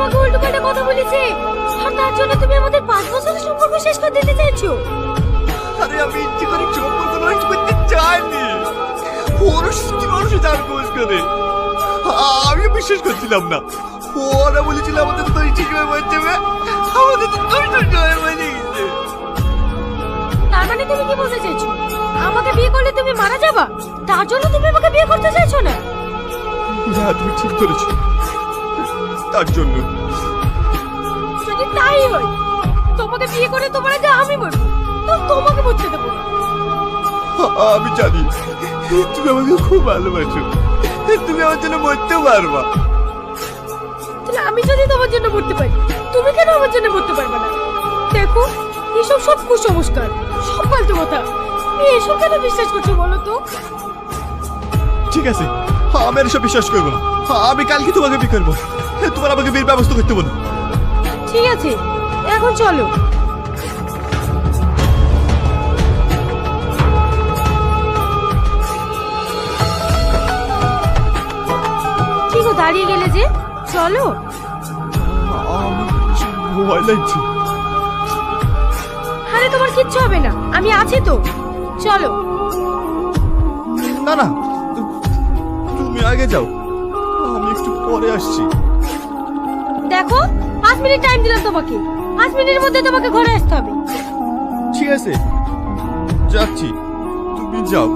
তোমাকে উল্টো পাল্টা কথা বলেছে আর তার জন্য তুমি আমাদের 5 বছরের সম্পর্ক শেষ করে দিতে চাইছো? আরে আমি ইচ্ছে করে সম্পর্ক নষ্ট করতে চাইনি। ওর সত্যি মানুষের জান কোষ করে আমিও বিশ্বাস করছিলাম না। ওরা বলেছিল আমাদের তো ঠিক হয়ে মরে যাবে, আমাদের তো নষ্ট হয়ে মরে গেছে। তার মানে তুমি কি বলতে চাইছো আমাকে বিয়ে করলে তুমি মারা যাবা, তার জন্য তুমি আমাকে বিয়ে করতে চাইছো না? হ্যাঁ তুমি ঠিক করেছো, তার জন্য। যদি তাই হয় তোমাকে বিয়ে করে তোমার আগে আমি মরবো, তো তোমাকে মরতে দেবো না। আমি জানি তুমি আমাকে খুব ভালোবাসো, তুমি আমার জন্য মরতেও পারবা। তাহলে আমি যদি তোমার জন্য মরতে পারি, তুমি কেন আমার জন্য মরতে পারবে না? দেখো এসব সব কুসংস্কার, সব ফালতু কথা। তুমি এসব কেন বিশ্বাস করছো বলো তো? ঠিক আছে, আমি আর এসব বিশ্বাস করবো না। আমি কালকে তোমাকে বিয়ে করবো, তোমার আমাকে বিয়ের ব্যবস্থা করতে বলো। ঠিক আছে এখন চলো। কি গো দাঁড়িয়ে গেলে যে, চলো। ভয় লাগছে। আরে তোমার কিচ্ছু হবে না, আমি আছি তো, চলো। না না, তুমি আগে যাও, আমি একটু পরে আসছি। দেখো 5 মিনিট টাইম দিলাম তোমাকে, 5 মিনিটের মধ্যে তোমাকে ঘরে আসতে হবে। ঠিক আছে যাচ্ছি, তুমি যাও।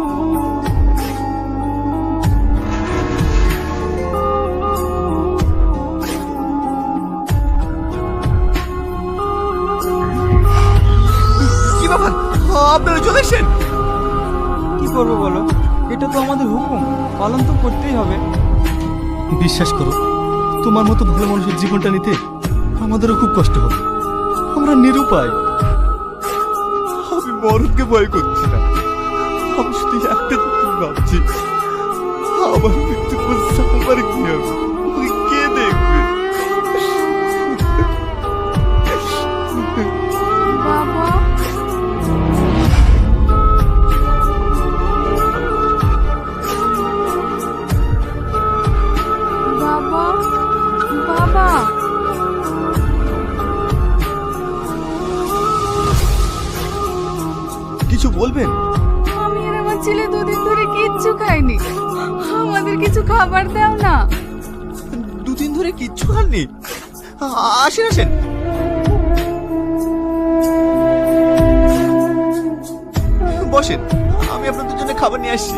কি ব্যাপার, আপনারা চলে এসেছেন? কি করবো বলো, এটা তো আমাদের হুকুম, পালন তো করতেই হবে। বিশ্বাস করো, তোমার মতো ভালো মানুষের জীবনটা নিতে আমাদেরও খুব কষ্ট হবে। আমরা নিরুপায়। আমি মরণকে ভয় করছি না, আমি শুধু একটা জিনিস ভাবছি, আমার মৃত্যু করছে আমার কি হবে, ওকে কে দেখবে? বাবা বাবা বাবা কিছু বলবেন? আমি আর আমার ছেলে 2 দিন ধরে কিচ্ছু খাইনি, আমাদের কিছু খাবার দাও না। 2 দিন ধরে কিচ্ছু খাননি? আসেন আসেন। বসেন, আমি আপনাদের জন্য খাবার নিয়ে আসছি।